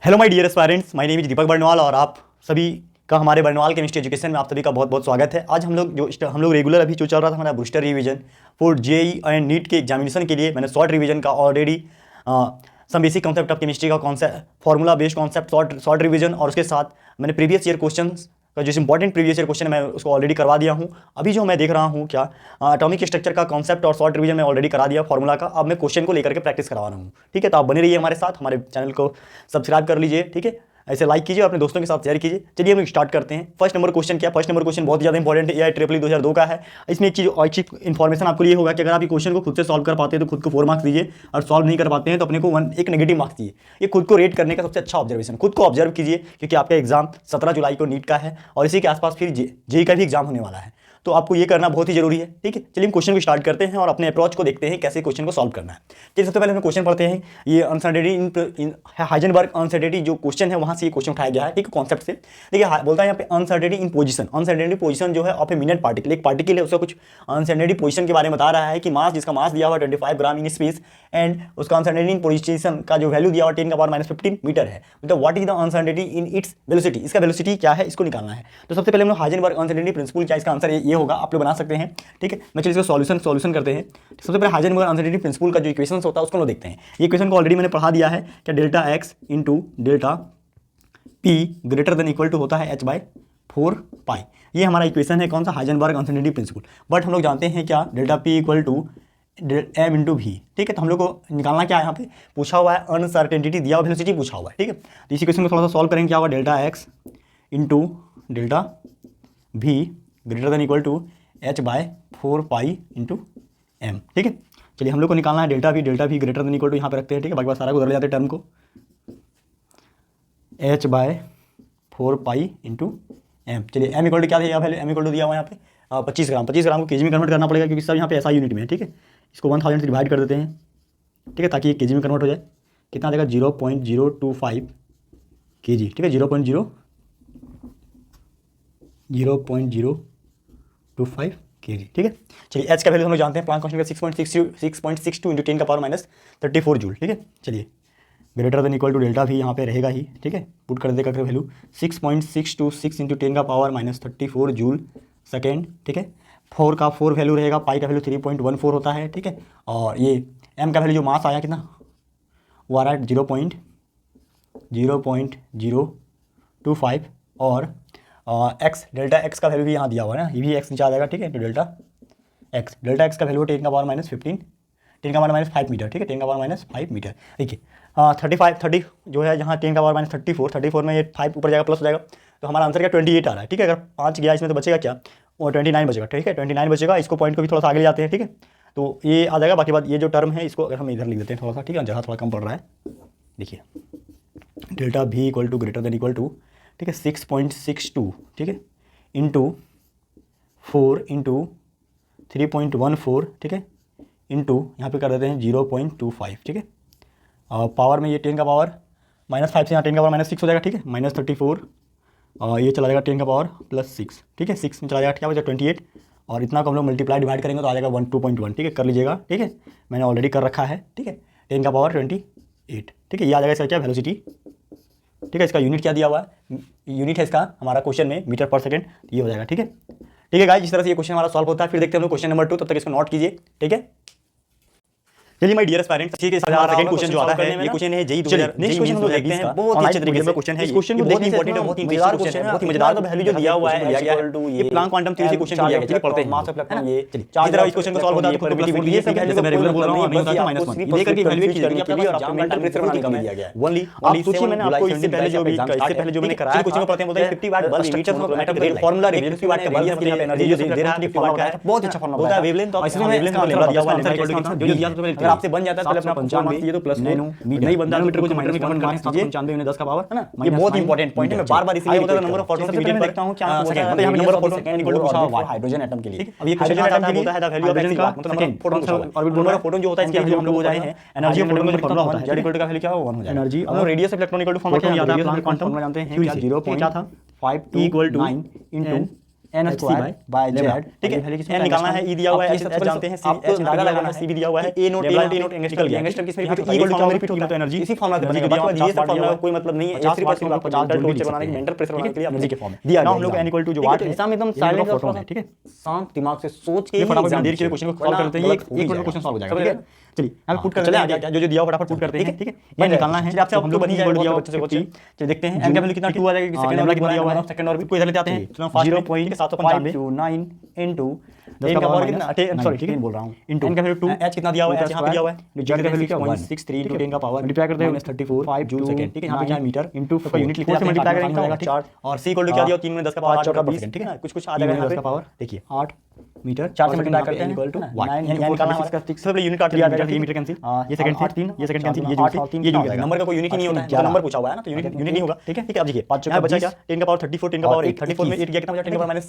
Hello my dear aspirants, my name is Deepak Barnwal और आप सभी का हमारे बर्नवाल केमिस्ट्री एजुकेशन में आप सभी का बहुत बहुत स्वागत है। आज हम लोग रेगुलर अभी जो चल रहा था हमारा booster revision for JEE and NEET के एग्जामिनेशन के लिए मैंने शॉर्ट रिवीजन का already some basic concept of chemistry का concept formula based concept short revision और उसके साथ मैंने प्रीवियस ईयर क्वेश्चन का जो इंपॉर्टेंट प्रीवियस ईयर क्वेश्चन मैं उसको ऑलरेडी करवा दिया हूँ। अभी जो मैं देख रहा हूँ क्या एटॉमिक स्ट्रक्चर का कॉन्सेप्ट और शॉर्ट रिवीजन में ऑलरेडी करा दिया फार्मूला का। अब मैं क्वेश्चन को लेकर के प्रैक्टिस करवा रहा हूँ। ठीक है, तो आप बने रहिए हमारे साथ, हमारे चैनल को सब्सक्राइब कर लीजिए। ठीक है, ऐसे लाइक कीजिए, अपने दोस्तों के साथ शेयर कीजिए। चलिए हम स्टार्ट करते हैं। फर्स्ट नंबर क्वेश्चन क्या? फर्स्ट नंबर क्वेश्चन बहुत ही ज़्यादा इंपॉर्टेंट है, AIEEE 2002 का है। इसमें एक चीज़ अच्छी इन्फॉर्मेशन आपको ये होगा कि अगर आप ये क्वेश्चन को खुद से सॉल्व कर पाते हैं तो खुद को 4 मार्क्स दीजिए, और सॉल्व नहीं कर पाते हैं तो अपने को एक नेगेटिव मार्क्स दीजिए। ये खुद को रेट करने का सबसे अच्छा ऑब्जर्वेशन, खुद को ऑब्जर्व कीजिए, क्योंकि आपका एग्जाम 17 जुलाई को नीट का है और इसी के आसपास फिर जेई का भी एग्जाम होने वाला है, तो आपको ये करना बहुत ही जरूरी है। ठीक है, चलिए हम क्वेश्चन को स्टार्ट करते हैं और अपने अप्रोच को देखते हैं कैसे क्वेश्चन को सॉल्व करना है। चलिए सबसे पहले हम क्वेश्चन पढ़ते हैं। ये अनसर्टेनिटी इन हाइजेनबर्ग अनसर्टेनिटी जो क्वेश्चन है वहां से ये क्वेश्चन उठाया गया है। ठीक है, कॉन्सेप्ट से देखिए, बोलता है यहाँ पे अनसर्टेनिटी इन पोजीशन। अनसर्टेनिटी पोजीशन जो है ऑफ ए मिनट पार्टिकल, एक पार्टिकल है उसका कुछ अनसर्टेनिटी पोजीशन के बारे में बता रहा है कि मास, जिसका मास दिया हुआ 25 ग्राम इन स्पेस एंड उसका अनसर्टेनिटी इन पोजीशन का जो वैल्यू दिया हुआ 10⁻⁻15 मीटर है। मतलब what is the uncertainty in its velocity, इसका वेलोसिटी क्या है इसको निकालना है। तो सबसे पहले हम लोग हाइजेनबर्ग अनसर्टेनिटी प्रिंसिपल क्या, इसका आंसर ये होगा, आप लोग बना सकते हैं। ठीक है, मैं चलिए इसको सॉल्यूशन करते हैं। सबसे पहले हाइजेनबर्ग अनसर्टेनिटी प्रिंसिपल का जो इक्वेशन होता है उसको हम देखते हैं। ये इक्वेशन को ऑलरेडी मैंने पढ़ा दिया है कि delta x into delta p greater than equal to होता है h/4 पाई। ये हमारा इक्वेशन है कौन सा? Heisenberg uncertainty principle. बट हम लोग जानते हैं क्या, delta p equal to m into v. ठीक है, तो हम लोग को निकालना क्या है, यहाँ पे पूछा हुआ है अनसर्टेनिटी दिया हुआ, वेलोसिटी पूछा हुआ है। ठीक है, तो इस इक्वेशन को थोड़ा सा सॉल्व करेंगे। क्या होगा? Delta x into delta v greater than equal to h/4 pi into m. ठीक है, चलिए हम लोग को निकालना है delta v greater than equal to यहाँ पे रखते हैं। ठीक है, बाकी बात सारा को उधर ले जाते हैं टर्म को, h/4 पाई इंटू एम। चलिए एम इक्वल टू क्या दिया वैल्यू? एम इक्वल टू दिया हुआ यहाँ पे 25 ग्राम। 25 ग्राम को केजी में कन्वर्ट करना पड़ेगा क्योंकि सब यहाँ पे ऐसा यूनिट में है। ठीक है, इसको 1000 से डिवाइड कर देते हैं। ठीक है, ताकि ये केजी में कन्वर्ट हो जाए। कितना देगा? 0.025 केजी। ठीक है, 0.025 केजी। ठीक है, चलिए एच का वैल्यू हम लोग जानते हैं, प्लांक कांस्टेंट का 6.62 इंटू 10⁻34 जूल। ठीक है, चलिए greater than equal to delta भी यहाँ पे रहेगा ही। ठीक है, पुट कर देगा वैल्यू 6.626 इंटू 10⁻34 जूल सेकेंड। ठीक है, 4 का 4 वैल्यू रहेगा, पाई का वैल्यू 3.14 होता है। ठीक है, और ये एम का वैल्यू जो मास आया कितना, वो आ रहा है 0.025 और एक्स, डेल्टा एक्स का वैल्यू भी यहाँ दिया हुआ है ना, ये भी एक्स नीचे आ जाएगा। ठीक है, तो डेल्टा एक्स का वैल्यू 10⁻−5 मीटर। ठीक है, 10⁻−5 मीटर। देखिए 30 जो है यहाँ 10⁻34 में ये 5 ऊपर जाएगा, प्लस हो जाएगा, तो हमारा आंसर क्या 28 आ रहा है। ठीक है, अगर 5 गया इसमें तो बचेगा क्या, वो 29 बचेगा। ठीक है, 29 बचेगा। इसको पॉइंट को भी थोड़ा सा आगे ले जाते हैं। ठीक है, तो ये आ जाएगा। बाकी बात ये जो टर्म है इसको अगर हम इधर लिख देते हैं थोड़ा सा, ठीक है, जहाँ थोड़ा कम पड़ रहा है। देखिए डेल्टा भी equal to greater than equal to, ठीक है, 6.62, ठीक है, इंटू 4 इंटू 3.14, ठीक है, इंटू यहाँ पे कर देते हैं 0.25। ठीक है, और पावर में ये 10⁻−5 से यहाँ 10⁻−6 हो जाएगा। ठीक है, -34 और ये चला जाएगा 10⁻+6। ठीक है, 6 में चला जाएगा, क्या बचा 28, और इतना को हम लोग मल्टीप्लाई डिवाइड करेंगे तो आ जाएगा 2.1। ठीक है, कर लीजिएगा। ठीक है, मैंने ऑलरेडी कर रखा है। ठीक है, 10⁻28। ठीक है, ये आ जाएगा इसका क्या, वेलोसिटी। ठीक है, इसका यूनिट क्या दिया हुआ है, यूनिट है इसका हमारा क्वेश्चन में मीटर पर सेकंड, ये हो जाएगा। ठीक है गाइस, इस तरह से ये क्वेश्चन हमारा सॉल्व होता है। फिर देखते हैं हम लोग क्वेश्चन नंबर 2, तब तक इसको नोट कीजिए। ठीक है, चलिए माय डियर पेरेंट्स, ठीक है, सेकंड क्वेश्चन जो आता है ये क्वेश्चन है जेई 2000। नेक्स्ट क्वेश्चन हम लोग देखते हैं, बहुत ही अच्छे तरीके से क्वेश्चन है। इस क्वेश्चन को बहुत इंपॉर्टेंट है, बहुत मजेदार क्वेश्चन है, बहुत मजेदार का वैल्यू जो दिया हुआ है ये प्लांक क्वांटम थ्योरी से क्वेश्चन दिया गया है। चलिए पढ़ते हैं मास ऑफ इलेक्ट्रॉन। ये चलिए जिस तरह इस क्वेश्चन को सॉल्व होता है तो परमिटिविटी ये सब है, जैसे मैं रेगुलर बोल रहा हूं, नहीं होता था -1 ये करके वैल्यूएट करने के लिए और आपका मेंटल प्रेशर बनाने के लिए दिया गया है। ओनली सोचिए, मैंने आपको इससे पहले जो मैंने कराया क्वेश्चन को पढ़ते हैं, बोलते हैं 50 watt bulb meter of atom formula revision 50 watt का बल्ब के लिए एनर्जी जो दे रहा है 50 वाट का है, बहुत अच्छा फार्मूला होता है। वेवलेंथ ऑफ वेवलेंथ का दिया हुआ है, जो दिया था अगर आपसे बन जाता है तो अपना 95 ये तो प्लस नहीं बनता मीटर को माइनस में कन्वर्ट करना कीजिए 95 में 10 का पावर है ना। ये बहुत इंपॉर्टेंट पॉइंट है, मैं बार-बार इसलिए बोलता हूं नंबर ऑफ प्रोटॉन्स मीटर पर देखता हूं क्या मतलब यहां पे number of proton second equal to पूछा हुआ है हाइड्रोजन एटम के लिए। अब ये क्वेश्चन आता है बोलता है द वैल्यू ऑफ एक्स का मतलब number of proton orbit number of proton जो होता है इसके वैल्यू हम लोग हो जाए हैं एनर्जी ऑफ प्रोटॉन का फार्मूला होता है z इक्वल टू का वैल्यू क्या होगा 1 हो जाएगा। एनर्जी और radius of electron equal to formula क्या याद है, प्लांक क्वांटम जानते हैं क्या 0.5 equal to 9 into n square by Z, ठीक है। एन निकालना है, ई दिया हुआ है, एच जानते हैं, आपको अंदाजा लगाना है, सी भी दिया हुआ है, ए नोट एंगस्ट्रम किया, एंगस्ट्रम किसमें रिपीट होता है, ये फॉर्मूला रिपीट होता है, एनर्जी इसी फॉर्मूला से बनेगा, बाकी ये सब फॉर्मूला कोई मतलब नहीं है, 50% आपको मेंटल टॉर्चर बनाने के मेंटल प्रेशर बनाने के लिए एनर्जी के फॉर्म में दिया गया। हम लोग n इक्वल टू जो वाट है एग्जाम एकदम साइलेंट और ठीक है, शांत दिमाग से सोच के फटाफट देर के क्वेश्चन को सॉल्व करते हैं, एक क्वेश्चन सॉल्व हो जाएगा, ठीक है। चलिए यहाँ पे पुट करते हैं, जो दिया फटाफट पुट करते हैं, ठीक है। ये निकालना है, आपसे हम लोग बनी जाएगा, दिया हुआ बच्चे चलिए देखते हैं एन का वैल्यू कितना 2 आ जाएगा, सेकंड वाला कितना दिया हुआ है, सेकंड ऑर्बिट को इधर लेते आते हैं, 0.529 इनटू एन का पावर कितना, सॉरी ठीक है बोल रहा हूं, इनटू एन का वैल्यू 2, एच कितना दिया हुआ है, एच यहां पे दिया हुआ है, जेड का वैल्यू क्या 163 इनटू 10 का पावर मल्टीप्लाई करते हैं -34 जूल सेकंड, ठीक है। यहां पे क्या मीटर इनटू का यूनिट लिखो से मल्टीप्लाई करेंगे इनका 4 और सी इक्वल टू क्या दिया 3 में 10 का पावर 8 का 20, ठीक है ना, कुछ आ जाएगा यहां पे पावर देखिए 8 मीटर 4 से मल्टीप्लाई करते हैं इक्वल टू वाट, यानी निकालना है इसका फिक्स सब यूनिट काट लिया जाएगा, ये मीटर कैंसिल, ये सेकंड 3 ये सेकंड कैंसिल, ये जूल, नंबर का कोई यूनिट ही नहीं होता है, नंबर पूछा हुआ है ना तो यूनिट नहीं होगा, ठीक है। ठीक है, अब देखिए 5 यहां बचा क्या 10 का पावर 34, 10 का पावर 8, 34 में 8 गया कितना बचा 10 का पावर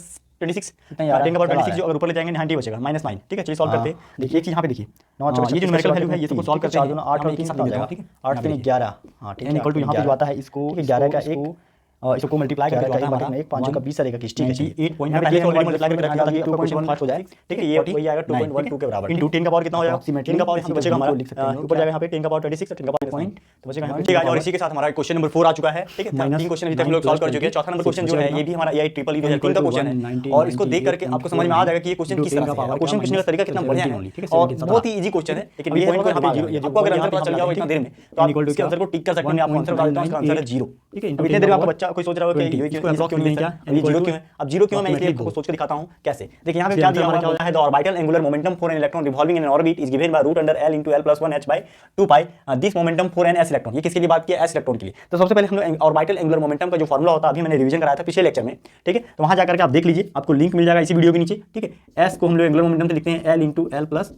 -26, 10 का पावर 26 जो अगर ऊपर ले जाएंगे 90 बचेगा -9, ठीक है। चलिए सॉल्व करते हैं, देखिए एक चीज यहां पे देखिए ये जो न्यूमेरिकल वैल्यू है ये सबको सॉल्व करते हैं, 8 और 3 कितना हो जाएगा, ठीक है 8 3 11, हां ठीक है, इक्वल टू यहां पे जो आता है इसको 11 का एक इसको मल्टीप्लाई करके जो आता है हमारा 1 5 का 20 आएगा किस, ठीक है 8 पॉइंट पहले ऑलरेडी मल्टीप्लाई करके रखा था कि 2.15 हो जाए, ठीक है। ये वही आएगा 2.12 के बराबर, इनटू 10 का पावर कितना हो जाएगा, 10 का पावर यहां बचेगा हमारा ऊपर जाएगा यहां पे 10 का पावर 26 और 10 का पावर पॉइंट तो बचेगा यहां पे, ठीक है। और इसी के साथ हमारा क्वेश्चन नंबर 4 आ चुका है, ठीक है। 3 क्वेश्चन अभी तक हम लोग सॉल्व कर चुके हैं, चौथा नंबर क्वेश्चन जो है ये भी हमारा एआई ट्रिपल ई 2003 का क्वेश्चन है और इसको देख करके आपको समझ में आ जाएगा कि ये क्वेश्चन किस तरह का है, क्वेश्चन पूछने का तरीका कितना बढ़िया है और बहुत ही इजी क्वेश्चन है। लेकिन ये पॉइंट यहां पे आपको अगर आंसर पता चल गया हो इतना देर में तो आप इसके आंसर को टिक कर सकते हैं, आपको आंसर बता देता हूं, इसका आंसर है 0, ठीक है। इतने देर में आपका बच्चा कोई सोच रहा होगा कि ये क्यों नहीं क्या ये 0 क्यों है, अब 0 क्यों है मैं इसलिए आपको सोच के दिखाता हूं कैसे। देखिए यहां पे क्या दिया हुआ है, the orbital angular momentum for an electron revolving in an orbit is given by root under l into l plus 1 h by 2 pi this momentum for an s electron. ये किसके लिए बात किया, s इलेक्ट्रॉन के लिए। तो सबसे पहले हम लोग ऑर्बिटल एंगुलर मोमेंटम का जो फार्मूला होता है अभी मैंने रिवीजन कराया था पिछले लेक्चर में, ठीक है। तो वहां जाकर के आप देख लीजिए, आपको लिंक मिल जाएगा इसी वीडियो के नीचे, ठीक है। s को हम लोग एंगुलर मोमेंटम से लिखते हैं l into l plus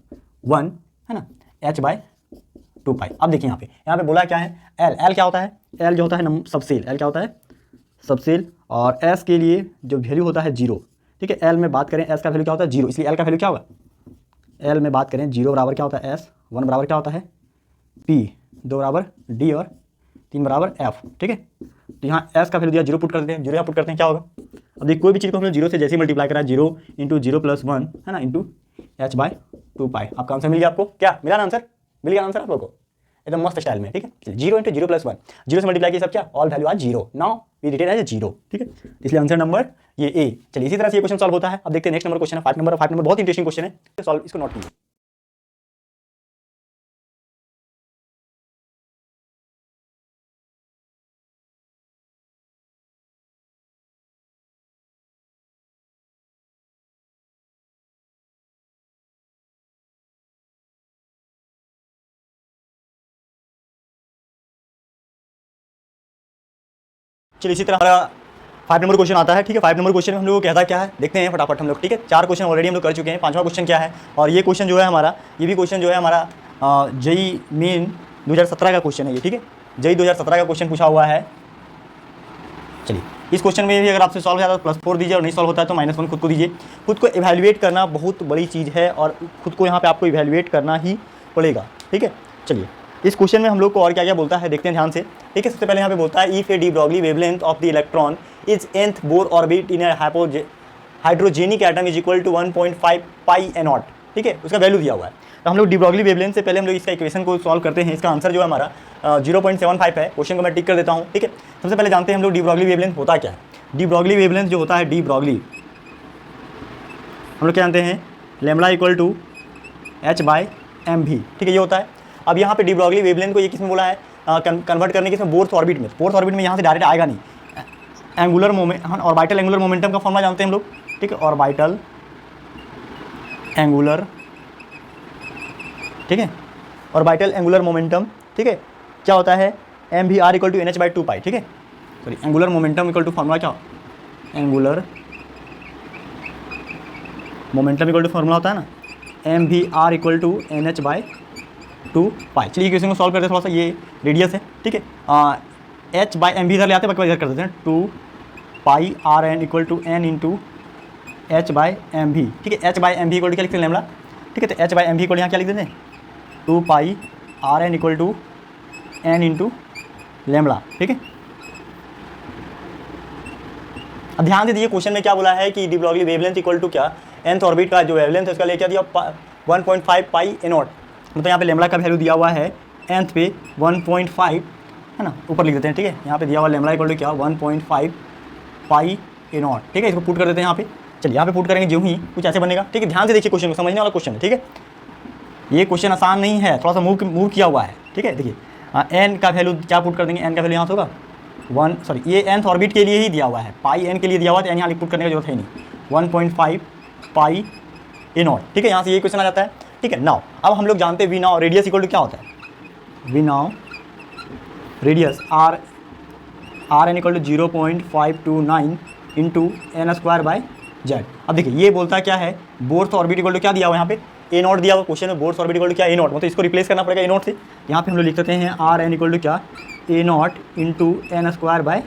1 है ना h by 2 pi। अब देखिए यहाँ पे बोला क्या है, l क्या होता है, l जो होता है सबसेल, l क्या होता है सबसेल, और s के लिए जो वैल्यू होता है 0, ठीक है। l में बात करें s का वैल्यू क्या होता है 0, इसलिए l का वैल्यू क्या होगा, l में बात करें 0 बराबर क्या होता है s, 1 बराबर क्या होता है p, 2 बराबर d और 3 बराबर f, ठीक है। तो यहाँ s का वैल्यू दिया 0 पुट करते हैं, 0 यहाँ पुट करते हैं क्या होगा। अब देखिए कोई भी चीज़ को हम लोग 0 से जैसे ही मल्टीप्लाई करा 0 इंटू 0 प्लस 1 है ना इंटू h बाय 2 पाई, आपका आंसर मिल गया। आपको क्या मिला ना आंसर, मिल गया आंसर आप लोगों को एकदम मस्त स्टाइल में, ठीक है। 0 इंटू 0 प्लस 1, 0 से मल्टीप्लाई किया सब क्या ऑल वैल्यू आज 0, नाउ वी रिटेन एज 0, ठीक है। इसलिए आंसर नंबर ये ए। चलिए इसी तरह से ये क्वेश्चन सॉल्व होता है। अब देखते हैं नेक्स्ट नंबर क्वेश्चन है 5 नंबर बहुत इंटरेस्टिंग क्वेश्चन है, सॉल्व इसको नोट कीजिए। चलिए इसी तरह हमारा 5 नंबर क्वेश्चन आता है, ठीक है। 5 नंबर क्वेश्चन में हम लोग को कहता क्या है देखते हैं फटाफट हम लोग, ठीक है। 4 क्वेश्चन ऑलरेडी हम लोग कर चुके हैं, 5वां क्वेश्चन क्या है। और ये क्वेश्चन जो है हमारा, ये भी क्वेश्चन जो है हमारा जेई मेन 2017 का क्वेश्चन है ये, ठीक है। जेई 2017 का क्वेश्चन पूछा हुआ है। चलिए इस क्वेश्चन में भी अगर आपसे सॉल्व हो जाता है तो +4 दीजिए और नहीं सॉल्व होता है तो -1 खुद को दीजिए। खुद को इवैल्यूएट करना बहुत बड़ी चीज़ है और खुद को यहाँ पे आपको इवैल्यूएट करना ही पड़ेगा, ठीक है। चलिए इस क्वेश्चन में हम लोग को और क्या क्या बोलता है देखते हैं ध्यान से, ठीक है। सबसे पहले यहाँ पे बोलता है if a de Broglie wavelength of the electron is nth Bohr orbit in hydrogenic atom is equal to 1.5 pi ए0, ठीक है। उसका वैल्यू दिया हुआ है। तो हम लोग डी ब्रॉगली वेवलेंथ से पहले हम लोग इसका इक्वेशन को सॉल्व करते हैं। इसका आंसर जो है हमारा 0.75 है। क्वेश्चन को मैं टिक कर देता हूँ, ठीक है। सबसे पहले जानते हैं हम लोग डी ब्रॉगली वेवलेंथ होता क्या है। डी ब्रॉगली वेवलेंथ जो होता है डी ब्रॉगली हम लोग क्या जानते हैं लैम्बडा इक्वल टू h/mv, ठीक है ये होता है। अब यहाँ पे डी ब्रॉगली वेवलेंथ को ये किसमें बोला है कन्वर्ट करने के, इसमें बोर्थ ऑर्बिट में, फोर्थ ऑर्बिट में यहाँ से डायरेक्ट आएगा नहीं। Angular moment orbital angular momentum का फॉर्मूला जानते हैं हम लोग, ठीक है। ऑर्बिटल एंगुलर, ठीक है, ऑर्बिटल एंगुलर मोमेंटम, ठीक है, क्या होता है mvr equal to nh/2 pi, ठीक है। Sorry angular momentum equal to formula क्या, angular momentum equal to formula होता है ना mvr इक्वल टू nh/2 पाई। चलिए क्वेश्चन को सॉल्व करते हैं, थोड़ा सा ये रेडियस है, ठीक है। h/mv इधर ले आते हैं, बाकी इधर कर देते हैं 2 pi rn equal to n into h/mv, ठीक है। h/mv इक्वल टू क्या लिखते हैं लैम्बडा, ठीक है। तो h/mv इक्वल यहाँ क्या लिख देते हैं 2 pi rn equal to n into lambda, ठीक है। अब ध्यान से देखिए क्वेश्चन में क्या बोला है कि de Broglie wavelength equal to क्या, nth ऑर्बिट का जो वेवलेंथ है उसका लिए क्या दिया 1.5 पाई ए नॉट, मतलब यहाँ पे लैम्बडा का वैल्यू दिया हुआ है nth पे 1.5 है ना, ऊपर लिख देते हैं ठीक है। यहाँ पे दिया हुआ लैम्बडा इक्वल टू क्या 1.5 पाई ए नॉट, ठीक है। इसको पुट कर देते हैं यहाँ पे। चलिए यहाँ पे पुट करेंगे जो ही कुछ ऐसे बनेगा, ठीक है। ध्यान से देखिए क्वेश्चन को, समझने वाला क्वेश्चन है, ठीक है। ये क्वेश्चन आसान नहीं है, थोड़ा सा मूव किया हुआ है, ठीक है। देखिए एन का वैल्यू क्या पुट कर देंगे, एन का वैल्यू यहाँ से होगा ये nth ऑर्बिट के लिए ही दिया हुआ है, पाई एन के लिए दिया हुआ है, तो एन यहाँ पुट करने की जरूरत है नहीं, 1.5 पाई ए नॉट, ठीक है। यहाँ से ये क्वेश्चन आ जाता है, ठीक है। नाउ अब हम लोग जानते हैं we now radius equal to क्या होता है, we now radius r N equal to 0.529 into N square by Z. अब देखिए ये बोलता है क्या है, बोर्थ ऑर्बिट इक्वल टू क्या दिया हुआ है यहाँ पे, ए नॉट दिया हुआ क्वेश्चन में, बोर्थ ऑर्बिट इक्वल टू क्या ए नॉट, मतलब इसको रिप्लेस करना पड़ेगा ए नॉट से। यहाँ पे हम लोग लिख देते हैं आर एन इक्वल टू क्या A naught into N square by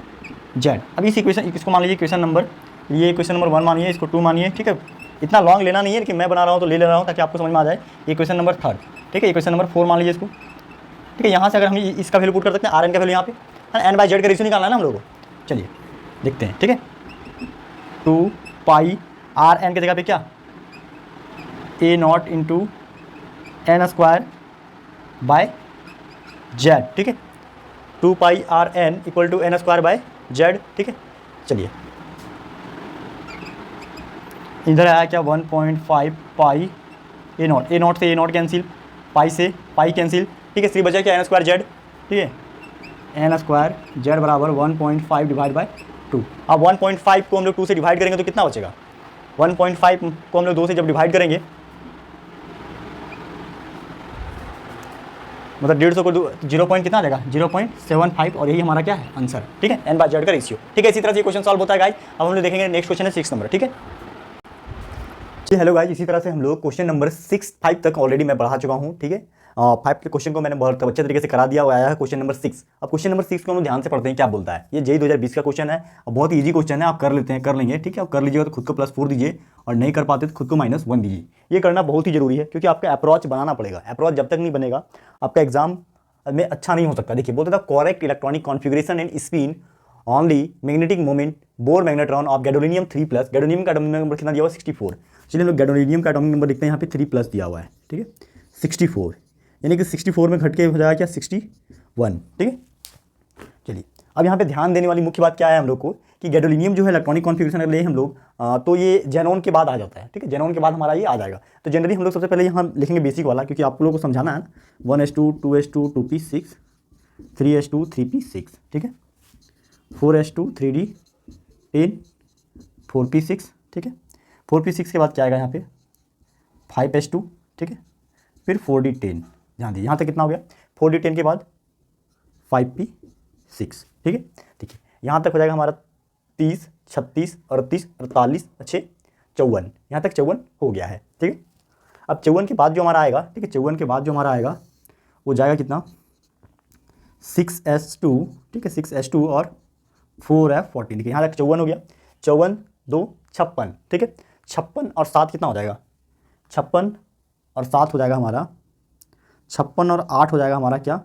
Z. अब इस इक्वेशन इसको मान लीजिए क्वेश्चन नंबर, ये क्वेश्चन नंबर 1 मानिए, इसको 2 मानिए, ठीक है। इतना लॉन्ग लेना नहीं है, लेकिन मैं बना रहा हूँ तो ले रहा हूँ ताकि आपको समझ में आ जाए। ये क्वेश्चन नंबर 3, ठीक है। ये क्वेश्चन नंबर 4 मान लीजिए इसको, ठीक है। यहाँ से अगर हम इसका वैल्यू पुट कर सकते हैं, आर एन का वैल्यू यहाँ पे एन बाई जेड का रेशियो निकालना है ना हम लोगों को। चलिए देखते हैं, ठीक है। 2 पाई आर एन की जगह पे क्या A naught into N square by Z, ठीक है। 2 pi R N equal to N square by Z, ठीक है। चलिए इधर आया क्या 1.5 पाई ए नॉट से ए नॉट कैंसिल, पाई से पाई कैंसिल, ठीक है। 3 बचा क्या एन स्क्वायर जेड, ठीक है। एन स्क्वायर जेड बराबर 1.5 डिवाइड बाई 2। अब 1.5 को हम लोग 2 से डिवाइड करेंगे तो कितना बचेगा, 1.5 को हम लोग 2 से जब डिवाइड करेंगे मतलब 150 को 0 पॉइंट कितना आ जाएगा 0.75, और यही हमारा क्या है आंसर, ठीक है, एन बाय जेड का रेशियो, ठीक है। इसी तरह से क्वेश्चन सॉल्व होता है गाइस। अब हम लोग देखेंगे नेक्स्ट क्वेश्चन है 6 नंबर, ठीक है। जी हेलो गाइस, इसी तरह से हम लोग क्वेश्चन नंबर 5 तक ऑलरेडी मैं बढ़ा चुका हूँ, ठीक है। 5 के क्वेश्चन को मैंने बहुत अच्छे तरीके से करा दिया हुआ आया है क्वेश्चन नंबर 6। अब क्वेश्चन नंबर 6 को हम ध्यान से पढ़ते हैं क्या बोलता है। ये जेईई 2020 का क्वेश्चन है और बहुत ईजी क्वेश्चन है, आप कर लेंगे, ठीक है। आप कर लीजिएगा तो खुद को +4 दीजिए और नहीं कर पाते तो खुद को -1 दीजिए। ये करना बहुत ही जरूरी है क्योंकि आपका अप्रोच बनाना पड़ेगा। अप्रोच जब तक नहीं बनेगा आपका एग्जाम में अच्छा नहीं हो सकता। देखिए बोलते था correct electronic configuration and spin only magnetic moment bore magnetron of gadolinium 3+। Gadolinium का एटॉमिक नंबर कितना दिया हुआ 64। चलिए हम लोग गैडोलिनियम का एटॉमिक नंबर देखते हैं, यहाँ पे 3+ दिया हुआ है, ठीक है। 64 यानी कि 64 में घट के हो जाएगा क्या 61, ठीक है। चलिए अब यहाँ पे ध्यान देने वाली मुख्य बात क्या है हम लोग को कि गैडोलिनियम जो है इलेक्ट्रॉनिक कॉन्फिगरेशन अगर ले हम लोग तो ये जेनॉन के बाद आ जाता है, ठीक है। जेनॉन के बाद हमारा ये आ जाएगा। तो जनरली हम लोग सबसे पहले यहाँ लिखेंगे बेसिक वाला, क्योंकि आप लोगों को समझाना है ना। 1s2 2s2 2p6 3s2 3p6, ठीक है। 4s2 3d10 4p6, ठीक है। 4p6 के बाद क्या आएगा यहाँ पे 5s2, ठीक है। फिर 4d10, ध्यान दीजिए यहाँ तक कितना हो गया 4d10 के बाद 5p6, ठीक है। देखिए यहाँ तक हो जाएगा हमारा 30 36 38 48 अच्छे 54, यहाँ तक 54 हो गया है, ठीक है। अब 54 के बाद जो हमारा आएगा, ठीक है, 54 के बाद जो हमारा आएगा वो जाएगा कितना 6s2, ठीक है, 6s2 और 4f14, देखिए यहाँ तक 54 हो गया। 54 2 56, ठीक है। 56 और 7 कितना हो जाएगा 56 और 7 हो जाएगा हमारा 56 और 8 हो जाएगा हमारा क्या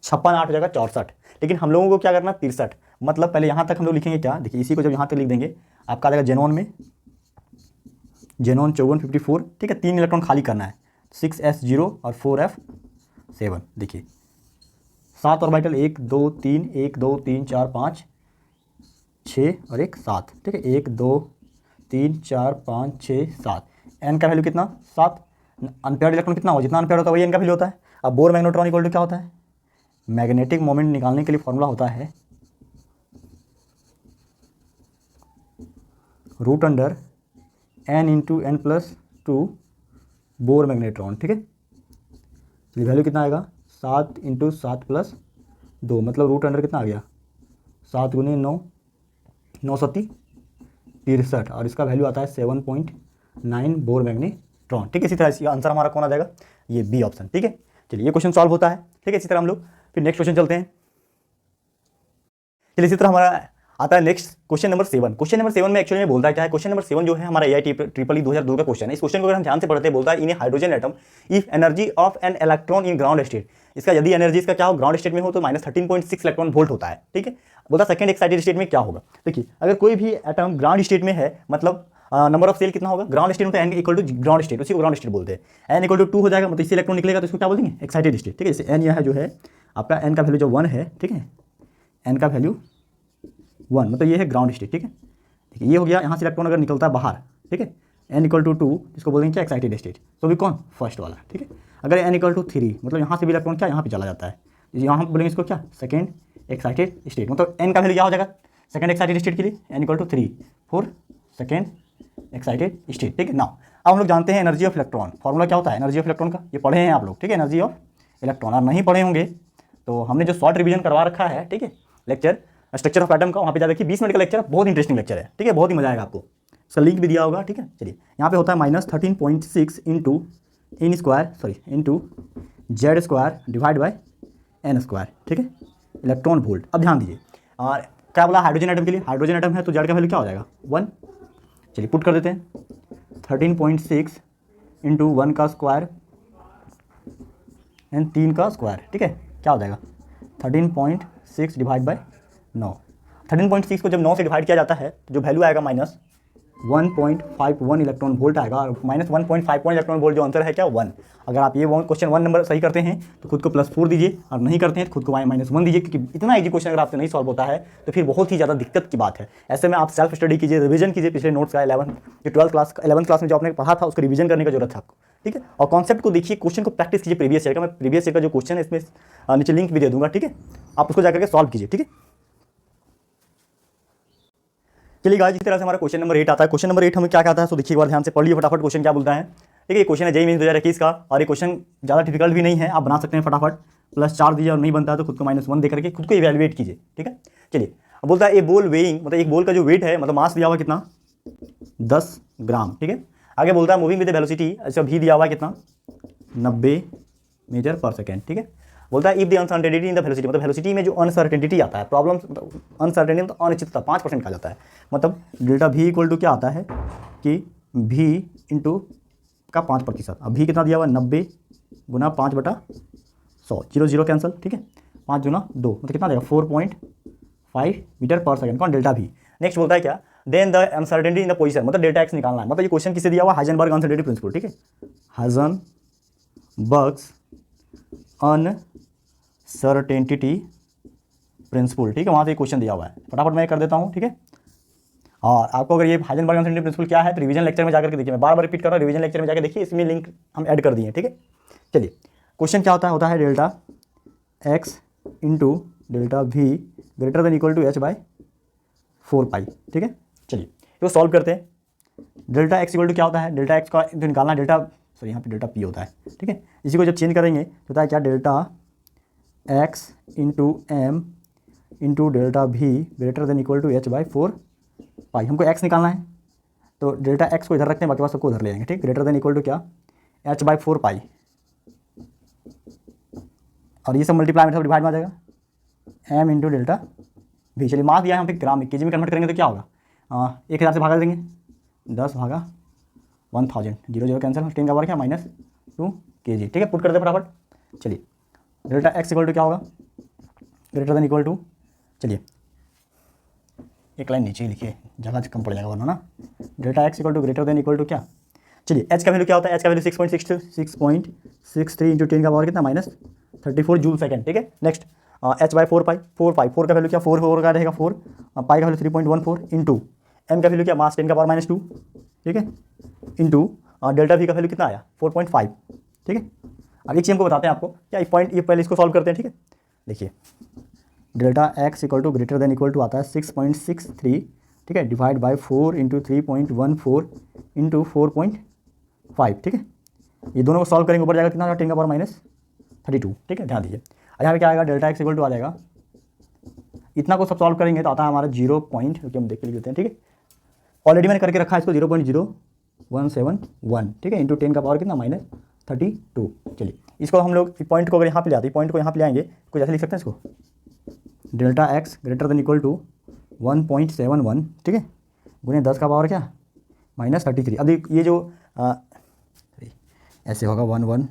56 8 हो जाएगा 64। लेकिन हम लोगों को क्या करना 63, मतलब पहले यहाँ तक हम लोग लिखेंगे क्या, देखिए इसी को जब यहाँ तक लिख देंगे आपका आ जाएगा जेनॉन में जेनॉन 54 54, ठीक है। 3 इलेक्ट्रॉन खाली करना है 6s0 और 4f7, देखिए 7 ऑर्बिटल 1 2 3 1 2 3 4 5 6 और 1 7, ठीक है। 1 2 3 4 5 6 7, एन का वैल्यू कितना 7। अनपेयर्ड इलेक्ट्रॉन कितना हो, जितना अनपेयर्ड होता है वही एन का वैल्यू होता है। अब बोर मैग्नेट्रॉन इक्वल टू क्या होता है, मैग्नेटिक मोमेंट निकालने के लिए फॉर्मूला होता है √n × n+2 बोर मैग्नेट्रॉन, ठीक है। चलिए वैल्यू कितना आएगा 7 × 7 + 2, मतलब √अंडर कितना आ गया 7 × 9 9 7 63, और इसका वैल्यू आता है 7.9 बोर मैग्नेट्रॉन, ठीक है। इसी तरह इसका आंसर हमारा कौन आ जाएगा ये बी ऑप्शन, ठीक है। चलिए ये क्वेश्चन सॉल्व होता है, ठीक है। इसी तरह हम लोग फिर नेक्स्ट क्वेश्चन चलते हैं। चलिए इसी तरह हमारा आता है next question number 7। Question number 7 में एक्चुअली में बोलता है क्या है, क्वेश्चन नंबर 7 जो है हमारा AIT ट्रिपल 2002 का क्वेश्चन है। इस क्वेश्चन को अगर हम ध्यान से पढ़ते हैं, बोलता है in hydrogen atom if energy of an electron in ground state, इसका यदि एनर्जी इसका क्या हो ग्राउंड स्टेट में हो तो -13.6 इलेक्ट्रॉन वोल्ट होता है। ठीक है, बोलता सेकंड एक्साइटेड स्टेट में क्या होगा। देखिए अगर कोई भी एटम ग्राउंड स्टेट में है, मतलब नंबर ऑफ सेल कितना होगा ग्राउंड स्टेट में, तो n equal to ground state, उसी को ग्राउंड स्टेट बोलते हैं। एन इक्वल टू 2 हो जाएगा, मतलब इससे इलेक्ट्रॉन निकलेगा तो इसको क्या बोल देंगे एक्साइटेड स्टेट। ठीक है, जैसे एन यह जो है आपका एन का वैल्यू जो 1 है, ठीक है, एन का वैल्यू 1 मतलब ये है ग्राउंड स्टेट। ठीक है, देखिए ये हो गया, यहाँ से इलेक्ट्रॉन अगर निकलता है बाहर, ठीक है, एन इक्वल टू 2 इसको बोलेंगे क्या एक्साइटेड स्टेट, तो भी कौन फर्स्ट वाला। ठीक है, अगर एन इक्वल टू 3 मतलब यहाँ से भी इलेक्ट्रॉन क्या यहाँ पे चला जाता है, यहाँ बोलेंगे इसको क्या सेकंड एक्साइटेड स्टेट, मतलब एन का वैल्यू क्या हो जाएगा सेकंड एक्साइटेड स्टेट के लिए n equal to 3 for second excited state. ठीक है ना, अब हम लोग जानते हैं एनर्जी ऑफ इलेक्ट्रॉन, फॉर्मूला क्या होता है एनर्जी ऑफ इलेक्ट्रॉन का, ये पढ़े हैं आप लोग। ठीक है, एनर्जी ऑफ इलेक्ट्रॉन, और नहीं पढ़े होंगे तो हमने जो शॉर्ट रिवीजन करवा रखा है, ठीक है, लेक्चर स्ट्रक्चर ऑफ एटम का, वहाँ पे जा देखिए 20 मिनट का लेक्चर, बहुत इंटरेस्टिंग लेक्चर है। ठीक है, बहुत ही मजा आएगा आपको, इसका लिंक भी दिया होगा। ठीक है, चलिए यहाँ पे होता है -13.6 into n square sorry into z square divide by n square. ठीक है, इलेक्ट्रॉन वोल्ट। अब ध्यान दीजिए और क्या बोला हाइड्रोजन एटम के लिए, हाइड्रोजन एटम है तो जेड का वैल्यू क्या हो जाएगा 1। चलिए पुट कर देते हैं 13.6 इंटू 1 का स्क्वायर एंड 3 का स्क्वायर। ठीक है, क्या हो जाएगा 13.6 डिवाइड बाई 9। 13.6 को जब 9 से डिवाइड किया जाता है तो जो वैल्यू आएगा -1.51 इलेक्ट्रॉन वोल्ट आएगा, और -1.51 इलेक्ट्रॉन वोल्ट जो आंसर है क्या 1। अगर आप ये क्वेश्चन 1 नंबर सही करते हैं तो खुद को +4 दीजिए, और नहीं करते हैं तो खुद को -1 दीजिए, क्योंकि इतना इजी क्वेश्चन अगर आपसे नहीं सॉल्व होता है तो फिर बहुत ही ज़्यादा दिक्कत की बात है। ऐसे में आप सेल्फ स्टडी कीजिए, रिवीजन कीजिए पिछले नोट्स का, 11th क्लास में जो आपने पढ़ा था उसको रिवीजन करने की जरूरत है आपको। ठीक है, और कॉन्सेप्ट को देखिए, क्वेश्चन को प्रैक्टिस कीजिए प्रीवियस ईयर का। मैं प्रीवियस ईयर का जो क्वेश्चन है इसमें नीचे लिंक भी दे दूंगा। ठीक है, आप उसको जाकर के सॉल्व कीजिए। ठीक है, चलिए गाइस, इस तरह से हमारा क्वेश्चन नंबर 8 आता है। क्वेश्चन नंबर 8 हमें क्या कहता है तो देखिए एक बार ध्यान से पढ़ लीजिए फटाफट क्वेश्चन क्या बोलता है। ठीक है, ये क्वेश्चन है जेईई मेंस 2021 का, और ये क्वेश्चन ज़्यादा डिफिकल्ट भी नहीं है, आप बना सकते हैं फटाफट। +4 दीजिए, और नहीं बनता है तो खुद को -1 दे करके खुद को इवैल्यूएट कीजिए। ठीक है, चलिए अब बोलता है ए बॉल वेइंग, मतलब एक बॉल का जो वेट है, मतलब मास दिया हुआ कितना 10 ग्राम। ठीक है, आगे बोलता है मूविंग विद वेलोसिटी, अच्छा भी दिया हुआ है कितना 90 मीटर पर सेकेंड। ठीक है, बोलता है if the uncertainty in the velocity, मतलब वेलोसिटी में जो अनसर्टेनिटी आता है, प्रॉब्लम अनसर्टेनिटी मतलब अनिश्चितता 5% का जाता है, मतलब डेल्टा V इक्वल टू क्या आता है कि V इंटू का 5%। अब V कितना दिया हुआ 90 गुना 5/100, 0 0 कैंसिल। ठीक है, 5 गुना 2 मतलब कितना देगा 4.5 मीटर पर सेकंड, कौन डेल्टा V। नेक्स्ट बोलता है क्या then the uncertainty in the position, मतलब डेल्टा x निकालना है। मतलब ये क्वेश्चन किसे दिया हुआ हाइजेनबर्ग अनसर्टेनिटी प्रिंसिपल। ठीक है, हाइजेनबर्ग्स अनसर्टेनिटी प्रिंसिपल। ठीक है, वहाँ से क्वेश्चन दिया हुआ है, फटाफट मैं कर देता हूँ। ठीक है, और आपको अगर ये हाइजेनबर्ग अनसर्टेनिटी प्रिंसिपल क्या है तो रिवीजन लेक्चर में जाकर के देखिए, मैं बार बार रिपीट कर रहा हूँ, रिवीजन लेक्चर में जाकर देखिए, इसमें लिंक हम ऐड कर दिए। ठीक है, चलिए क्वेश्चन क्या होता है delta x into delta V greater than equal to h/4π। ठीक है, चलिए इसको सॉल्व करते हैं। डेल्टा x इक्वल टू क्या होता है, डेल्टा x का जो निकालना है डेल्टा सॉरी यहाँ पे डेल्टा p होता है। ठीक है, इसी को जब चेंज करेंगे तो होता है क्या delta x into m into delta V greater than equal to h/4π। हमको x निकालना है तो डेल्टा x को इधर रखते हैं, बाकी बात सबको उधर ले जाएंगे। ठीक, ग्रेटर देन इक्वल टू क्या h/4π, और ये सब मल्टीप्लाई में सब डिवाइड में आ जाएगा m इंटू डेल्टा V। चलिए मास दिया है, हम पे ग्राम में केजी में कन्वर्ट करेंगे तो क्या होगा 1000 से भागा देंगे, 10 भागा 1000, 0 0 कैंसिल, 10 का पावर क्या -2 kg। ठीक है, पुट कर दे फटाफट। चलिए डेल्टा x इक्वल टू क्या होगा ग्रेटर देन इक्वल टू, चलिए एक लाइन नीचे ही लिखिए, जगह कम पड़ जाएगा वरना ना। Delta x equal to greater than equal to क्या, चलिए h का वैल्यू क्या होता है, h का वैल्यू 6.63 इंटू 10 का पावर कितना -34 जूल सेकंड। ठीक है, नेक्स्ट h/4π, 4 का वैल्यू क्या 4 का रहेगा 4, पाई का वैल्यू 3.14 इंटू m का वैल्यू क्या मास 10 का पावर -2। ठीक है, इंटू डेल्टा V का वैल्यू कितना आया 4.5। ठीक है, अब एक चीज़ हमको बताते हैं आपको क्या पॉइंट, ये पहले इसको सॉल्व करते हैं। ठीक है, देखिए delta x equal to greater than equal to आता है 6.63। ठीक है, डिवाइड बाई 4 इंटू 3.14 इंटू 4.5। ठीक है, ये दोनों को सॉल्व करेंगे, ऊपर जाएगा कितना 10 का पावर -32। ठीक है, ध्यान दीजिए, यहाँ पे क्या आएगा डेल्टा x इक्वल टू आ जाएगा, इतना को सब सॉल्व करेंगे तो आता है हमारा 0 पॉइंट, क्योंकि हम देख के लिख देते हैं। ठीक है, ऑलरेडी मैंने करके रखा है इसको 0.0171। ठीक है, इंटू 10 का पावर कितना -32। चलिए इसको हम लोग पॉइंट को अगर यहाँ पे ले आते हैं, पॉइंट को यहाँ पे ले आएंगे, कुछ ऐसे लिख सकते हैं इसको, delta x greater than equal to 1.71, ठीक है, गुने 10 का पावर क्या -33। अब ये जो ऐसे होगा 11,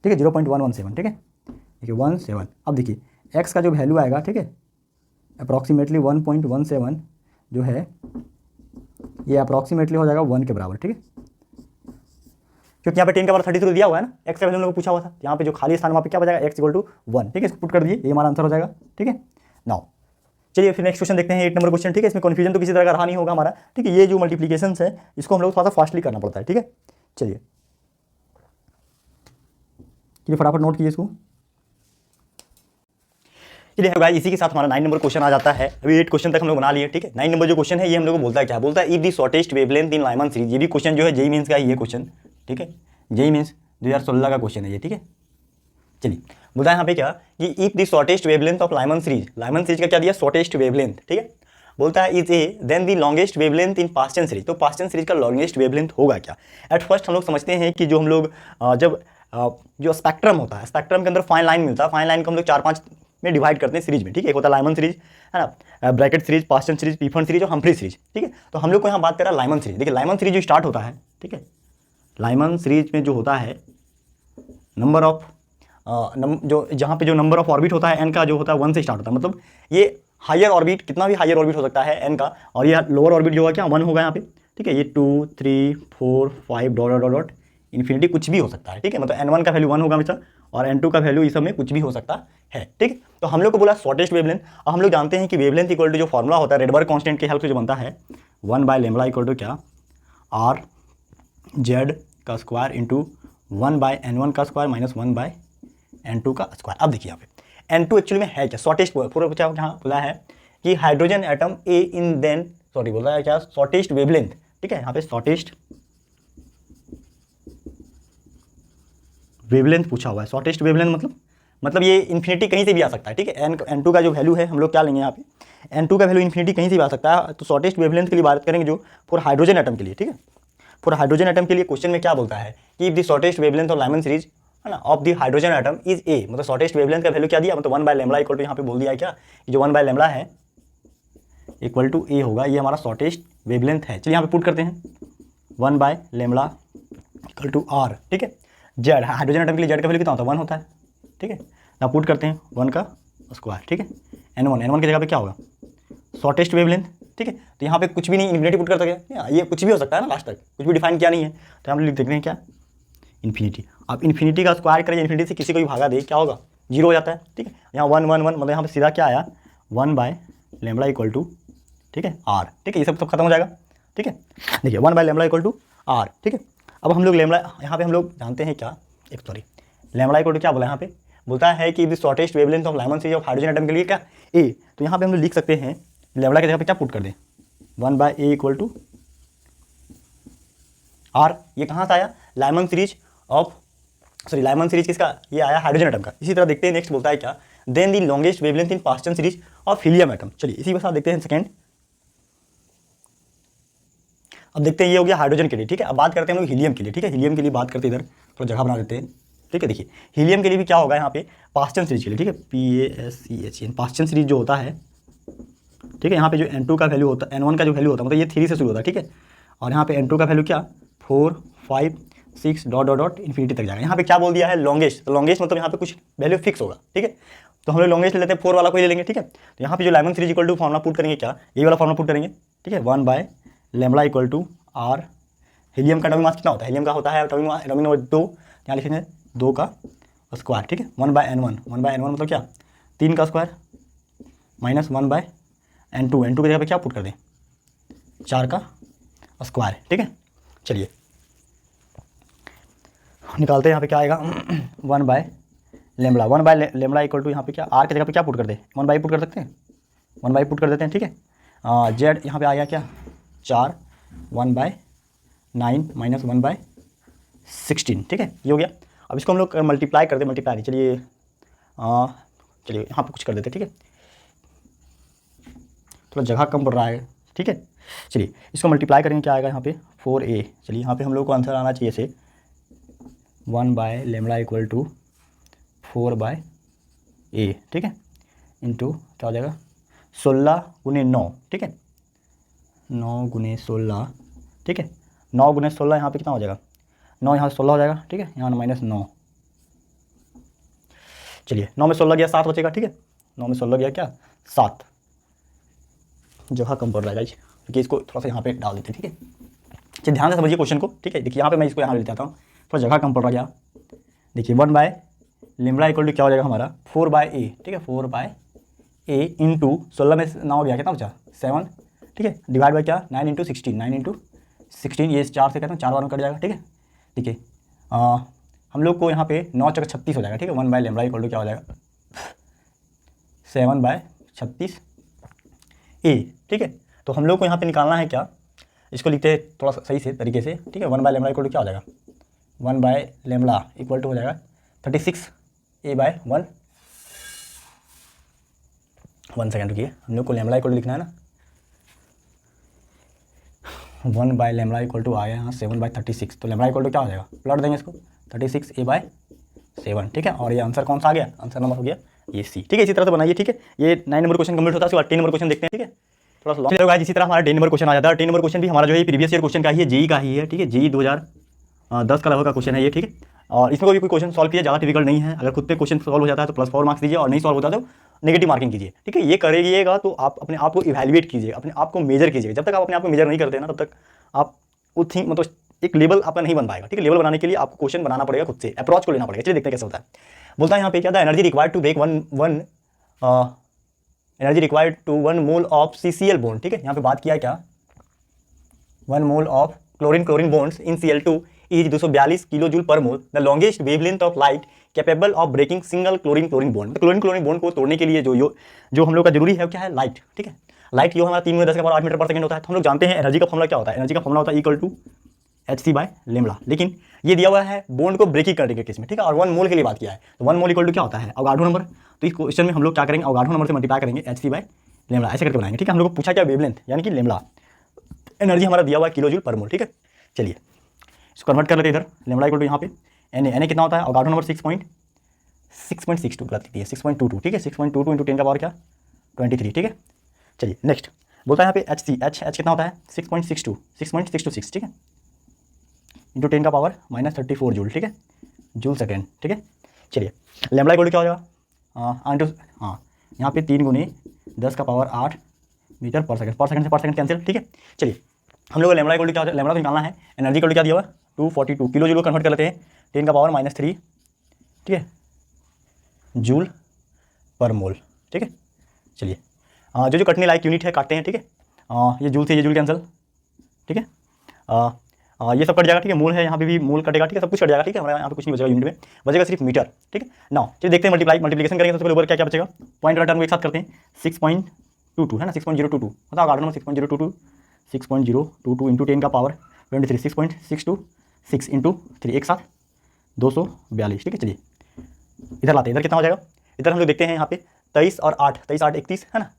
ठीक है, 0.117, ठीक है, देखिए 17। अब देखिए x का जो वैल्यू आएगा, ठीक है, अप्रॉक्सीमेटली 1.17 जो है ये अप्रॉक्सीमेटली हो जाएगा 1 के बराबर, ठीक है, क्योंकि यहाँ पे 10 का पावर 33 दिया हुआ है ना, x का वैल्यू हम लोग को पूछा हुआ था, यहाँ पे जो खाली स्थान वहाँ पे क्या बचेगा x = 1, ठीक है, इसको पुट कर दिए, ये हमारा आंसर हो जाएगा, ठीक है। नाउ चलिए फिर नेक्स्ट क्वेश्चन देखते हैं, 8 नंबर क्वेश्चन, ठीक है, इसमें कन्फ्यूजन तो किसी तरह का रहा नहीं होगा हमारा, ठीक है, ये जो मल्टीप्लीकेशन है इसको हम लोग थोड़ा सा फास्टली करना पड़ता है, ठीक है। चलिए फटाफट नोट कीजिए इसको। चलिए गाइस इसी के साथ हमारा 9 नंबर क्वेश्चन आ जाता है। अभी 8 क्वेश्चन तक हम लोग बना लिए, ठीक है। 9 नंबर जो क्वेश्चन है ये हम लोग को बोलता है क्या, बोलता है if the shortest wavelength in Lyman series. ये भी क्वेश्चन जो है जेईई मेंस का है ये क्वेश्चन, ठीक है, जेईई मेंस 2016 का क्वेश्चन है ये, ठीक है। चलिए बोलता है यहाँ पे क्या कि if the shortest wavelength of Lyman series का क्या दिया, शॉर्टेस्ट वेवलेंथ, ठीक है, बोलता है is a then the longest wavelength in Paschen series. तो पास्टन सीरीज का लॉन्गेस्ट वेवलेंथ होगा क्या। एट फर्स्ट हम लोग समझते हैं कि जो हम लोग जब जो स्पेक्ट्रम होता है, स्पेक्ट्रम के अंदर फाइन लाइन मिलता है, फाइन लाइन को हम लोग 4-5 में डिवाइड करते हैं सीरीज में, ठीक है। एक होता है लाइमन सीरीज, है ना, ब्रैकेट सीरीज, पास्टन सीरीज, पीफर्न सीरीज और हम्फ्री सीरीज, ठीक है। तो हम लोग को यहाँ बात कर रहा है लाइमन सीरीज। देखिए लाइमन सीरीज जो स्टार्ट होता है, ठीक है, लाइमन सीरीज में जो होता है नंबर ऑफ जो जहाँ पे जो नंबर ऑफ ऑर्बिट होता है एन का जो होता है 1 से स्टार्ट होता है, मतलब ये हायर ऑर्बिट, कितना भी हायर ऑर्बिट हो सकता है एन का, और ये लोअर ऑर्बिट जो होगा क्या 1 होगा यहाँ पे, ठीक है। ये 2 3 4 5 डॉट डॉट डॉट इन्फिनिटी कुछ भी हो सकता है, ठीक है, मतलब n1 का वैल्यू 1 होगा हमेशा और n2 का वैल्यू इस सब में कुछ भी हो सकता है, ठीक है। तो हम लोग को बोला शॉर्टेस्ट वेवलेंथ, और हम लोग जानते हैं कि वेवलेंथ इक्वल टू जो फॉर्मूला होता है रेडबर्ग कांस्टेंट के हेल्प से जो बनता है 1/λ इक्वल टू क्या आर जेड का स्क्वायर इंटू 1/n1 का स्क्वायर माइनस 1/n2 का स्क्वायर। अब देखिए यहाँ पे n2 एक्चुअली में है क्या, शॉर्टेस्ट पूरा क्या बोला है कि hydrogen atom a in then sorry बोल रहा है क्या शॉर्टेस्ट वेवलेंथ, ठीक है, यहाँ पे शॉर्टेस्ट वेवलेंथ पूछा हुआ है। शॉर्टेस्ट वेवलेंथ मतलब ये इन्फिनिटी कहीं से भी आ सकता है, ठीक है। n2 का जो वैल्यू है हम लोग क्या लेंगे यहाँ पे n2 का वैल्यू इन्फिनिटी कहीं से भी आ सकता है। तो शॉर्टेस्ट वेवलेंथ के लिए बात करेंगे जो फॉर हाइड्रोजन एटम के लिए, ठीक है, फॉर हाइड्रोजन एटम के लिए क्वेश्चन में क्या बोलता है कि if the shortest wavelength of Lyman series, है ना, of the hydrogen atom is a, मतलब शॉर्टेस्ट वेवलेंथ का वैल्यू क्या दिया, मतलब 1/λ इक्वल टू यहाँ पे बोल दिया है क्या जो 1/λ है इक्वल टू ए होगा, ये हमारा शॉर्टेस्ट वेवलेंथ है। चलिए यहाँ पे पुट करते हैं 1/λ इक्वल टू आर, ठीक है। जेड हाइड्रोजन एटम के लिए जेड का वैल्यू कितना होता है 1 होता है, ठीक है ना, पुट करते हैं 1 का स्क्वायर, ठीक है। n1 की जगह पे क्या होगा शॉर्टेस्ट वेवलेंथ, ठीक है। तो यहाँ पे कुछ भी नहीं इन्फिनिटी पुट कर सकते, ये कुछ भी हो सकता है ना, लास्ट तक कुछ भी डिफाइन किया नहीं है, तो हम लिख देखते हैं क्या इन्फिनिटी। अब इन्फिनिटी का स्क्वायर करें, इन्फिनिटी से किसी को भी भागा दे क्या होगा 0 हो जाता है, ठीक है। यहाँ 1 1 1 मतलब यहाँ पे सीधा क्या आया 1/λ इक्वल टू, ठीक है, आर, ठीक है, ये सब खत्म हो जाएगा, ठीक है। देखिए 1/λ इक्वल टू आर, ठीक है। अब हम लोग लेमड़ा यहाँ पे हम लोग जानते हैं क्या लेमड़ा इक्वल टू क्या बोला यहाँ पे बोलता है कि the shortest wavelength of Lyman series of hydrogen atom के लिए क्या ए। तो यहाँ पे हम लोग लिख सकते हैं लेमड़ा की जगह पे क्या पुट कर दें 1/a इक्वल टू आर। ये कहाँ से आया लाइमन सीरीज किसका, ये आया हाइड्रोजन एटम का। इसी तरह देखते हैं नेक्स्ट बोलता है क्या then the longest wavelength in Paschen series of helium atom. चलिए इसी के साथ देखते हैं सेकेंड। अब देखते हैं ये हो गया हाइड्रोजन के लिए, ठीक है। अब बात करते हैं हम लोग हीलियम के लिए, ठीक है। हीलियम के लिए बात करते हैं, इधर थोड़ा जगह बना देते हैं, ठीक है। देखिए हीलियम के लिए भी क्या होगा यहाँ पे पास्टन सीरीज के लिए, ठीक है, PASCHN पास्टन सीरीज जो होता है, ठीक है। यहाँ पे जो n2 का वैल्यू होता है n1 का जो वैल्यू होता है मतलब ये 3 से शुरू होता है, ठीक है, और यहाँ पे n2 का वैल्यू क्या 4 5 6 डॉट डॉट डॉट इन्फिनिटी तक जाएगा। यहाँ पे क्या बोल दिया है लॉन्गेस्ट, तो लॉन्गेस्ट मतलब यहाँ पे कुछ वैल्यू फिक्स होगा, ठीक है। तो हम लोग लॉन्गेस्ट ले लेते हैं 4 वाला कोई ले लेंगे, ठीक है। तो यहाँ पे जो Lyman series equal to formula put करेंगे क्या ये वाला फॉर्मूला पुट करेंगे, ठीक है, 1/λ इक्वल टू आर। हीलियम का एटॉमिक मास कितना होता है, हीलियम का होता है एटॉमिक नंबर 2, यहाँ लिखेंगे 2 का स्क्वायर, ठीक है। 1/n1 मतलब क्या 3 का स्क्वायर माइनस 1/n2 की जगह पे क्या पुट कर दें 4 का स्क्वायर, ठीक है। चलिए निकालते हैं यहाँ पे क्या आएगा 1/λ इक्वल टू यहाँ पे क्या आर की जगह पे क्या पुट कर दे 1/, पुट कर सकते हैं 1/, पुट कर देते हैं, ठीक है। जेड यहाँ पे आ गया क्या 4 1/9 माइनस 1/16, ठीक है, ये हो गया। अब इसको हम लोग मल्टीप्लाई कर दे, मल्टीप्लाई नहीं, चलिए यहाँ पे कुछ कर देते, ठीक है, थोड़ा जगह कम पड़ रहा है, ठीक है। चलिए इसको मल्टीप्लाई करेंगे क्या आएगा यहाँ पे 4a। चलिए यहाँ पे हम लोग को आंसर आना चाहिए से 1/λ इक्वल टू 4/a, ठीक है, इंटू क्या हो जाएगा 16 × 9, ठीक है, 9 × 16, ठीक है, 9 × 16 यहाँ पे कितना हो जाएगा, 9 यहाँ से 16 हो जाएगा, ठीक है, यहाँ -9, चलिए 9 में 16 गया 7 बचेगा, ठीक है, 9 में 16 गया क्या 7, जगह कम पड़ रहा है गाइस, क्योंकि इसको थोड़ा सा यहाँ पे डाल देते हैं, ठीक है। चलिए ध्यान से समझिए क्वेश्चन को, ठीक है। देखिए यहाँ पे मैं इसको यहाँ ले जाता हूँ, थोड़ा जगह कम पड़ रहा है। देखिए 1/λ इक्वल टू क्या हो जाएगा हमारा 4/a, ठीक है, 4/a इंटू 16 में 9 हो गया, कितना बचा 7, ठीक है, डिवाइड बाई क्या 9 × 16, 9 × 16, ये 4 से कहते हैं 4 बार में कट जाएगा, ठीक है। देखिए हम लोग को यहाँ पे 9 × 36 हो जाएगा, ठीक है, 1/λ इक्वल टू क्या हो जाएगा 7/36 a, ठीक है। तो हम लोग को यहाँ पे निकालना है क्या, इसको लिखते हैं थोड़ा सा सही से तरीके से, ठीक है। 1/λ इक्वल टू क्या हो जाएगा 1/λ इक्वल टू हो जाएगा 36a/1, 1 सेकेंड रुकिए, हम लोग को λ इक्वल टू लिखना है ना, 1/λ इक्वल टू आया यहाँ 7/36, तो λ इक्वल टू क्या हो जाएगा, प्लॉट देंगे इसको 36a/7, ठीक है। और ये आंसर कौन सा आ गया, आंसर नंबर हो गया ये सी, ठीक है। इसी तरह से बनाइए, ठीक है। ये 9 नंबर क्वेश्चन कंप्लीट होता है, उसके बाद 10 नंबर क्वेश्चन देखते हैं, ठीक है। थोड़ा सा लॉन्ग होगा, इसी तरह हमारा 10 नंबर क्वेश्चन आ जाता है। 10 नंबर क्वेश्चन भी हमारा जो है प्रीवियस ईयर क्वेश्चन का ही है, जेई का ही है, ठीक है, जेई 2010 का लेवल का क्वेश्चन है ये, ठीक है। और इसमें कोई क्वेश्चन सॉल्व किया ज़्यादा डिफिकल्ट नहीं है, अगर खुद पे क्वेश्चन सॉल्व हो जाता है तो +4 मार्क्स दीजिए, और नहीं सॉल्व होता तो नेगेटिव मार्किंग कीजिए, ठीक है। ये करिएगा तो आप अपने आप को इवैल्यूएट कीजिए, अपने आप को मेजर कीजिए। जब तक आप अपने आप को मेजर नहीं करते ना, तब तक आप उस मतलब एक लेवल आपका नहीं बन पाएगा, ठीक है। लेवल बनाने के लिए आपको क्वेश्चन बनाना पड़ेगा, खुद से अप्रोच को लेना पड़ेगा। चलिए देखते हैं कैसे होता है। बोलता है यहाँ पे क्या था, energy required to break energy required to 1 mole of CCl bond, ठीक है। यहाँ पे बात किया है क्या, 1 mole of chlorine bonds in Cl2 is 242 kilo joule per mole, the longest wavelength of light capable of breaking single chlorine bond. Chlorine bond को तोड़ने के लिए जो हम लोग का जरूरी है क्या है, लाइट, ठीक है। लाइट जो हमारा 3×10⁸ मीटर पर सेकंड होता है। तो हम लोग जानते हैं एनर्जी का फॉर्मूला क्या होता है, एनर्जी का फॉर्मूला होता है इक्वल टू hc/λ, लेकिन ये दिया हुआ है बॉन्ड को ब्रेकिंग करने के केस में, ठीक है। और 1 मोल के लिए बात किया है, तो 1 मोल इक्वल टू क्या होता है, अवगाड्रो नंबर। तो इस क्वेश्चन में हम लोग क्या करेंगे, अवगाड्रो नंबर से मल्टीप्लाई करेंगे hc/λ, ऐसे करके बनाएंगे, ठीक है। हम लोग को पूछा क्या, वेवलेंथ यानी कि λ, एनर्जी हमारा दिया हुआ है किलो जूल पर मोल, ठीक है। चलिए इसको कन्वर्ट कर लेते हैं इधर, λ इक्वल टू यहाँ पे Na कितना होता है, अवगाड्रो नंबर 6.62 गलत लिखी है 6.22, ठीक है, 6.22 इंटू 10 का पावर क्या 23, ठीक है। चलिए नेक्स्ट बोलता है यहाँ पे H कितना होता है 6.66, ठीक है, इंटू 10 का पावर -34 जूल, ठीक है, जूल सेकेंड, ठीक है। चलिए λ इक्वल टू क्या हो जाएगा, यहाँ पे 3 × 10 का पावर 8 मीटर पर सेकंड से कैंसिल, ठीक है। चलिए हम लोग को λ इक्वल टू क्या हो जाए, λ तो निकालना है, एनर्जी इक्वल टू क्या दिया हुआ 242 किलो जूल कन्वर्ट कर लेते हैं 10 का पावर -3, ठीक है, जूल पर मोल, ठीक है। चलिए जो कटने लायक यूनिट है काटते हैं, ठीक है। ये जूल से ये जूल कैंसिल, ठीक है, ये सब कट जाएगा, ठीक है। मोल है यहाँ पे भी मोल कटेगा, ठीक है, सब कुछ कट जाएगा, ठीक है। हमारे यहाँ पे कुछ नहीं बचेगा यूनिट में, बचेगा सिर्फ मीटर, ठीक है। नाउ चलिए देखते हैं मल्टीप्लिकेशन करेंगे, सबसे पहले ऊपर क्या क्या बचेगा, पॉइंट वाला टर्म को एक साथ करते हैं, 6.22 है ना, 6.022 मतलब आर्डर नंबर 6.022 इंटू 10 का पावर 23, 6.626 इंटू 3 एक साथ 242, ठीक है। चलिए इधर लाते हैं, इधर कितना हो जाएगा, इधर हम लोग देखते हैं यहाँ पे 23 और 8 31 है ना,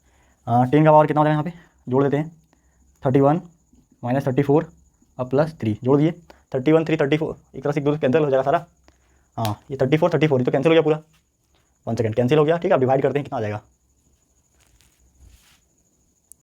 10 का पावर कितना हो जाएगा, यहाँ पे जोड़ देते हैं 31 -34 और +3 जोड़ दिए 31 3 34, एक तरह से 2 कैंसिल हो जाएगा सारा, ये 34 ये तो कैंसिल हो गया पूरा, 1 सेकंड कैंसिल हो गया, ठीक है। अब डिवाइड करते हैं कितना आ जाएगा